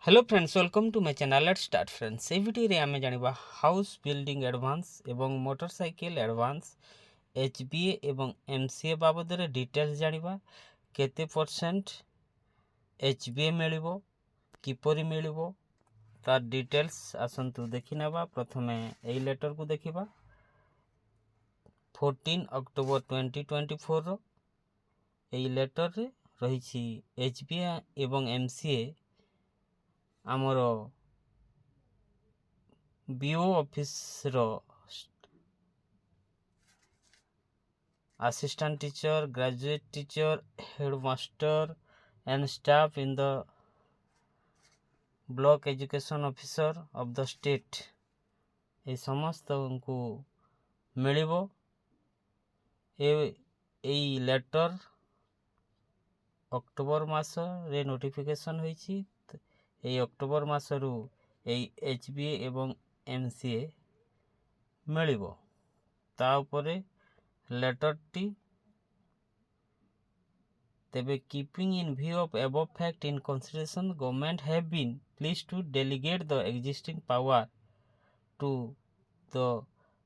Hello friends, welcome to my channel. Let's start friends. ए video रे आमे जानिबा हाउस बिल्डिंग एडवांस एवं मोटरसाइकिल एडवांस HBA एवं MCA बाबद रे डिटेल्स जानिबा। केते परसेंट HBA मिलिबो, किपरि मिलिबो तार डिटेल्स आसंतु देखि नेबा। प्रथमे एई लेटर को देखिबा। 14 अक्टोबर 2024 रो एई लेटर रे रहिछि HBA एवं MCA आमर BO office row assistant teacher, graduate teacher, headmaster and staff in the block education officer of the state ए समस्त को मिलिबो। ए लेटर अक्टोबर मास रे नोटिफिकेशन होईछि। ए अक्टोबर मास रु ए HBA एवं MCA मिलिबो। ता उपरे लेटर टी तेबे keeping in view of above fact in consideration, government have been pleased to delegate the existing power to the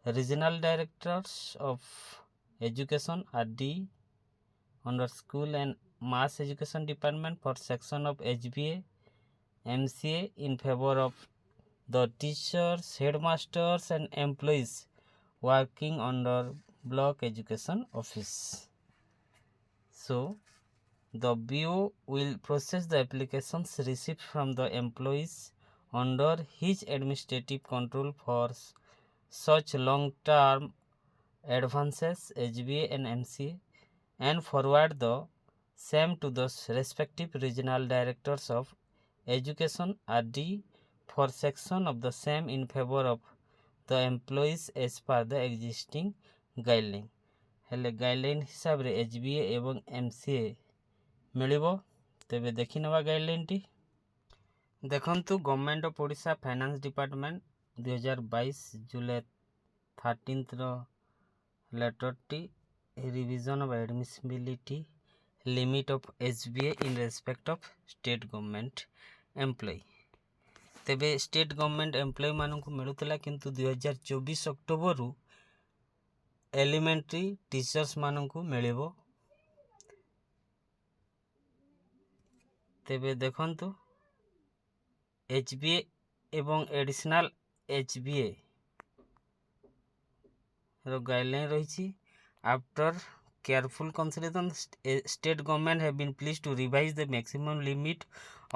regional directors of education RD under school and mass education department for section of HBA MCA in favor of the teachers, headmasters and employees working under block education office. So the BO will process the applications received from the employees under his administrative control for such long-term advances HBA and MCA and forward the same to the respective regional directors of education RD for section of the same in favor of the employees as per the existing guideline. हेले guideline हिसाब रे HBA एवं MCA मिलिबो। तेबे देखि नवा guideline टी देखंतु। Government of Odisha finance department 2022 जुलाई 13 रो लेटर टी revision of admissibility limit of HBA in respect of state government employ. तेबे स्टेट गवर्नमेंट एम्प्लॉय मानन को मिलुतला, किंतु 2024 अक्टोबर रु एलिमेंटरी टीचर्स मानन को मिलिबो। तेबे देखंतु HBA एवं एडिशनल HBA रो गाइडलाइन रही। After careful consideration, state government have been pleased to revise the maximum limit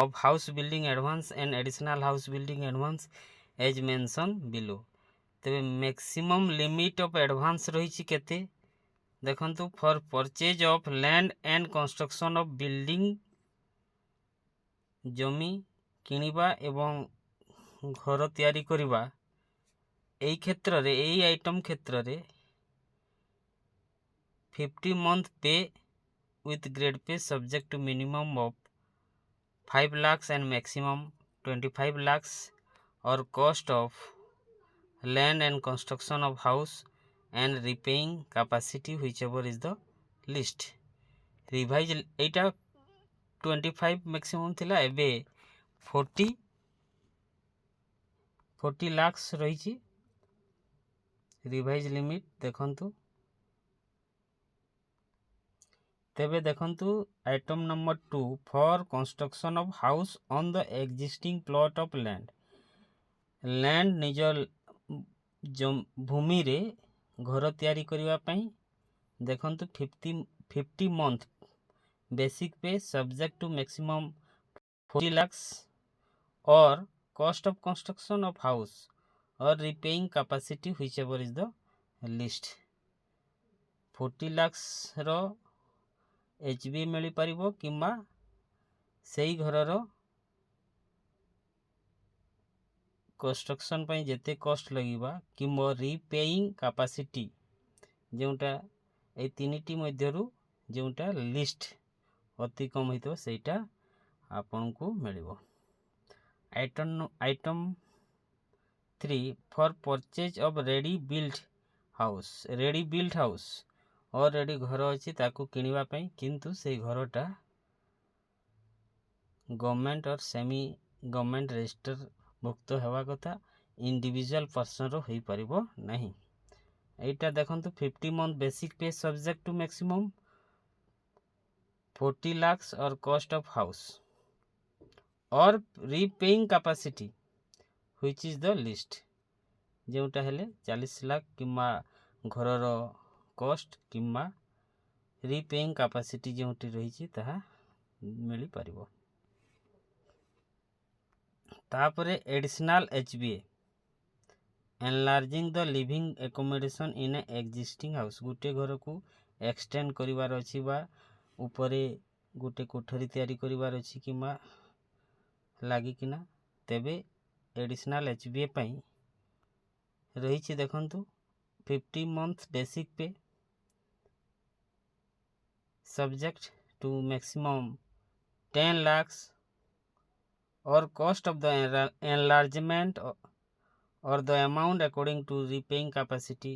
of house building advance and additional house building advance as mentioned below. तेबे maximum limit of advance रही केते देखंतु। For purchase of land and construction of building, जमी किनिबा एवं घर तैयारी करिबा, एई क्षेत्र रे एई आइटम क्षेत्र रे 50 month पे with grade pay subject to minimum of 5 lakhs and maximum 25 lakhs or cost of land and construction of house and repaying capacity whichever is the list. Revise Etah 25 maximum थिला, एबे 40 lakhs रही। Revise limit देखंतु। तेबे देखंतु item number 2 for construction of house on the existing plot of land. Land निज भूमि रे घर तैयारी करिवा पई देखंतु 50 month basic pay subject to maximum 40 lakhs or cost of construction of house or repaying capacity whichever is the least. 40 lakhs रो HBA मिली परिबो किंबा सेई घरर कंस्ट्रक्शन पई जेते कॉस्ट लगिबा किंबा रिपेइंग कैपेसिटी जेउटा ए तीनिटी मध्यरु जेउटा लिस्ट अति कम हितो सेटा आपन को मिलिबो। Item 3 for purchase of ready built house or ready घर अच्छी ताकू किनिबा पई, किंतु से घरटा government or semi government register भुक्त हेबा कथा इंडिविजुअल पर्सन रो होई परिबो नहीं। एटा देखंतु 50 month basic pay subject to maximum 40 lakhs or cost of house और repaying capacity which is the list जोटा हेले 40 लाख किमा घर रो कॉस्ट किमा रीपेइंग कैपेसिटी जोटी रही ताहा मिली परिबो। तापरे additional HBA enlarging the living accommodation in A existing house गोटे घर को एक्सटेंड करिवार अछि बा ऊपरे गोटे कोठरी तैयारी करिवार अछि किमा लागी किना तेबे एडिशनल HBA पई रही छि देखंतु 50 month basic pay subject to maximum 10 lakhs or cost of the enlargement or the amount according to repaying capacity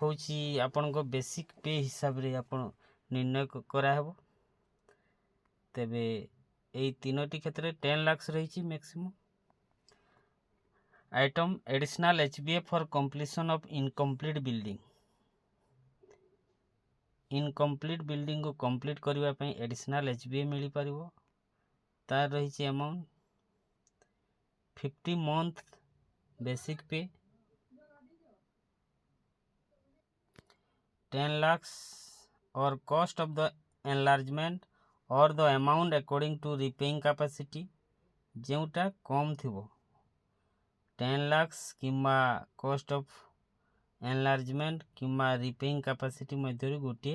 होची आपन को बेसिक पे हिसाब रे आपन निर्णय करा हेबो। तेबे एई तीनोटी क्षेत्र 10 lakhs रही छि maximum. Item additional HBA for completion of incomplete building incomplete building को कंप्लीट करबा पई एडिशनल HBA मिली परिबो। तार रही छि अमाउंट 50 मंथ बेसिक पे 10 lakhs or cost of the enlargement or the amount according to repaying capacity जेउटा कम थिबो 10 lakhs keema cost of enlargement keema repaying capacity मध्यरु गोटे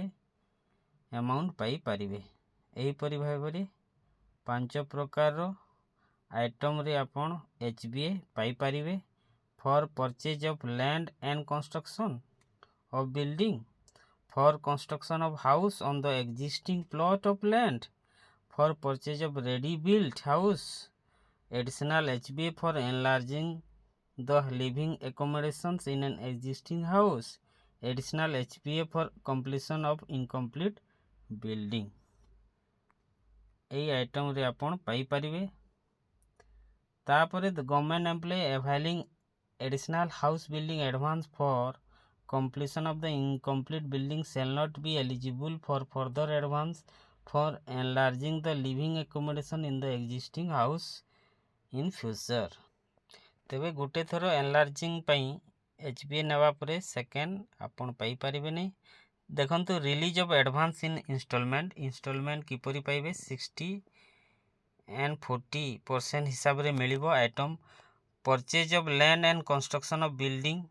अमाउंट पाई परिबे। एही परि भाबरे पांच प्रकार रो आइटम रे आपण HBA पाई परिबे। For purchase of land and construction of building for construction of house on the existing plot of land for purchase of ready built house additional HBA for enlarging the living accommodations in an existing house additional HBA for completion of incomplete building एई item रे आपण पाई परिबे। तापरे the government employ availing additional house building advance for completion of the incomplete building shall not be eligible for further advance for enlarging the living accommodation in the existing house in future। तेबे गोटे थरो enlarging पई HBA नेवा परे second आपण पाई परिबे नै। देखंतु release of advance in instalment किपरि पाइबे 60 and 40% हिसाब रे मिलिबो। Item purchase of land and construction of building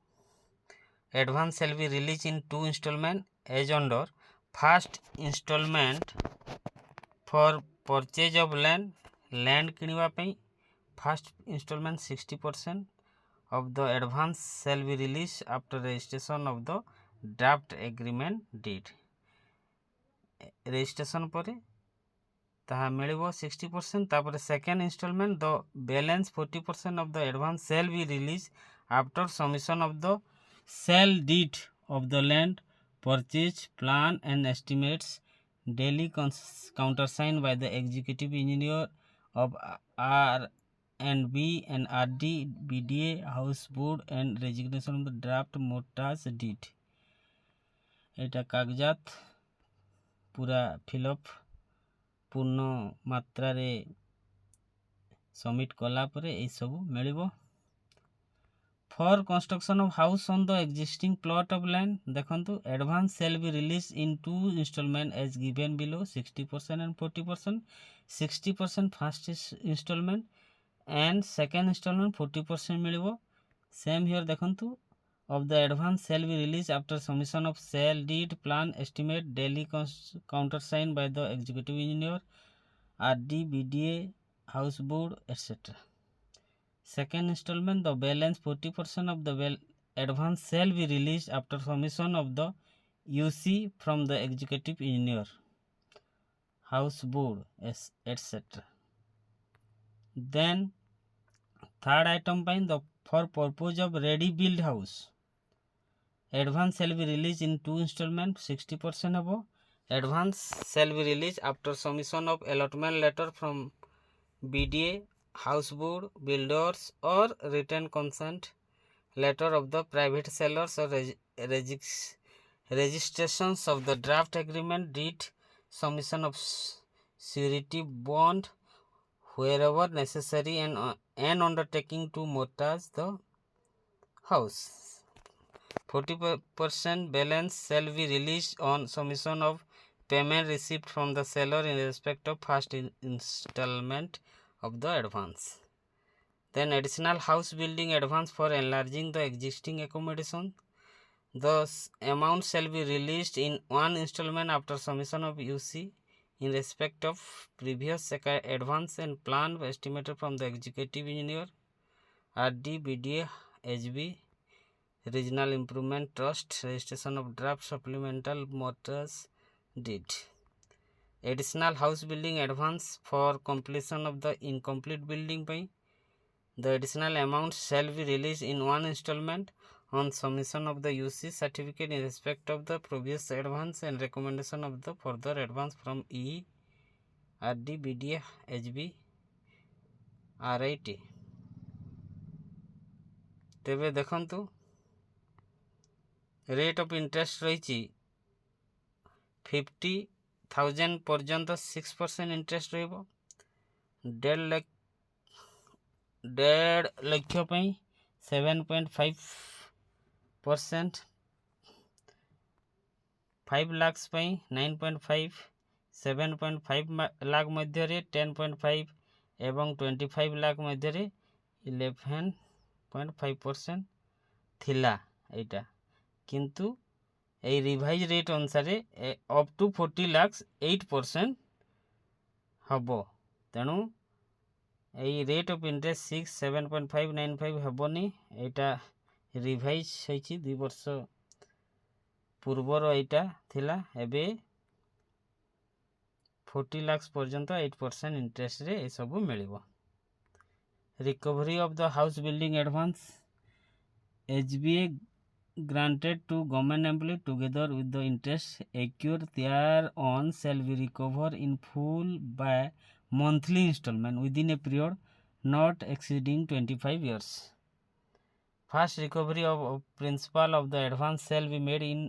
advance shall be release in 2 installment as under first instalment for purchase of land किनिबा पई first instalment 60% of the advance shall be released after registration of the draft agreement deed registration परे ताहा मिलिबो 60%। तापर second installment the balance 40% of the advance shall be released after submission of the sale deed of the land purchase plan and estimates daily countersigned by the executive engineer of R&B and RD BDA house board and resignation of the draft mortgage deed एटा कागजात पूरा fill up पूर्ण मात्रा रे submit कला परे ए सब मिलिबो। For construction of house on the existing plot of land देखंतु advance shall be release in 2 installment as given below 60% and 40%। 60% first instalment and second installment 40% मिलिबो। सेम हियर देखंतु of the advance shall be released after submission of sale deed plan estimate daily countersigned by the executive engineer RD BDA house board etc। second installment the balance 40% of the advance shall be released after submission of the UC from the executive engineer house board etc। then third item by the for purpose of ready build house advance shall be released in 2 installment 60% habo advance shall be released after submission of allotment letter from BDA, house board, builders, or written consent letter of the private sellers or registrations of the draft agreement, deed, submission of surety bond wherever necessary, and an undertaking to mortgage the house. 40% balance shall be released on submission of payment received from the seller in respect of first installment of the advance. Then additional house building advance for enlarging the existing accommodation. The amount shall be released in one installment after submission of UC in respect of previous advance and plan estimated from the executive engineer, RD, BDA, HB, Regional Improvement Trust, registration of draft supplemental mortgage deed. Additional house building advance for completion of the incomplete building by the additional amount shall be released in one installment on submission of the UC certificate in respect of the previous advance and recommendation of the further advance from E, RD, BDA, HB, RIT. तेबे देखंतु rate of interest रही 50,000 पर्यंत 6% interest रहिबो 1.5 लाख पई 7.5%, 5 lakhs पई 9.5, 7.5 लाख मध्य रे 10.5 एवं 25 लाख मध्य रे 11.5% थिला एटा, किंतु ए रिवाइज रेट अनुसार अप टू 40 lakhs 8% हबो। तेणु a rate of interest 6, 7.595 हेबनी, Etah revise होइछि 2 वर्ष पूर्वर एटा थिला, एबे 40 lakhs पर्यंत 8% इंटरेस्ट रे ए सब मिलिबो। Recovery of the house building advance HBA granted to government employee together with the interest accrued thereon shall be recovered in full by monthly installment within a period not exceeding 25 years. First recovery of principal of the advance shall be made in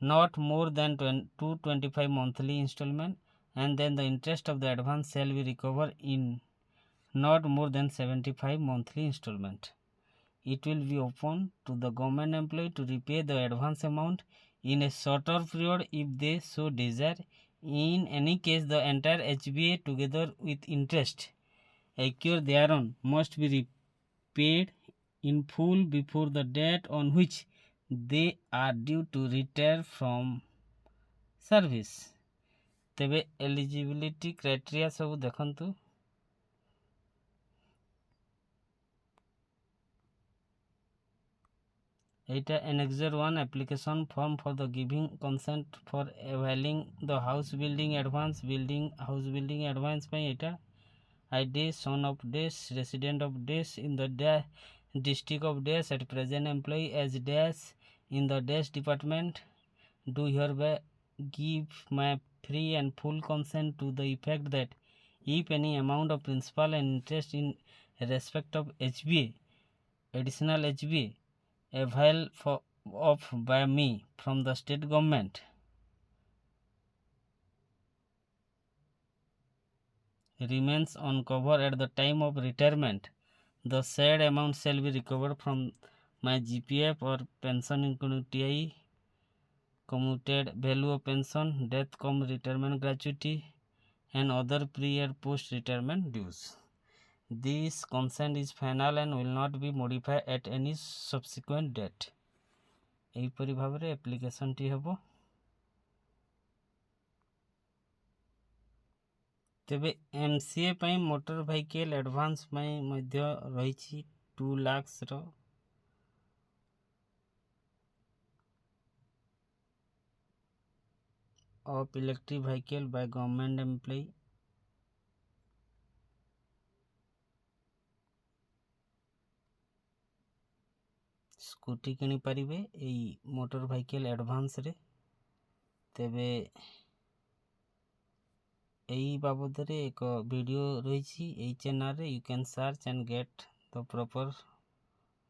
not more than 225 monthly installment, and then the interest of the advance shall be recovered in not more than 75 monthly installment. It will be open to the government employee to repay the advance amount in a shorter period if they so desire. In any case, the entire HBA together with interest accrued thereon must be repaid in full before the date on which they are due to retire from service. तेबे eligibility criteria सब देखंतु। Eta Annexure 1 application form for the giving consent for availing the house building advance house building advance by eta ID son of dash resident of dash in the district of dash at present employee as dash in the dash department do hereby give my free and full consent to the effect that if any amount of principal and interest in respect of HBA additional HBA avail of by me from the state government remains on cover at the time of retirement, the said amount shall be recovered from my GPF or pension including TI, commuted value of pension, death cum retirement gratuity, and other pre or post retirement dues. This consent is final and will not be modified at any subsequent date. एहीपरि भाव application T हेबो। तेबे MCA पई motor vehicle advance पई मध्य रही 2 lakhs रो of electric vehicle by government employ scooty किनी पारिबे एई मोटर व्हीकल एडवांस रे। तेबे এই ବାବଦରେ ଏକ ଭିଡ଼ିଓ ରହିଛି এই ଚ୍ୟାନେଲରେ। You can search and get the proper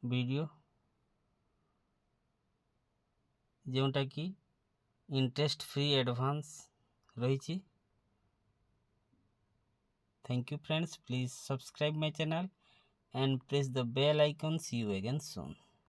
video, ଯେଉଁଟାକି ଇଣ୍ଟରେଷ୍ଟ ଫ୍ରି ଆଡ଼ଭାନ୍ସ ରହିଛି। Thank you friends, please subscribe my channel and press the bell icon. See you again soon.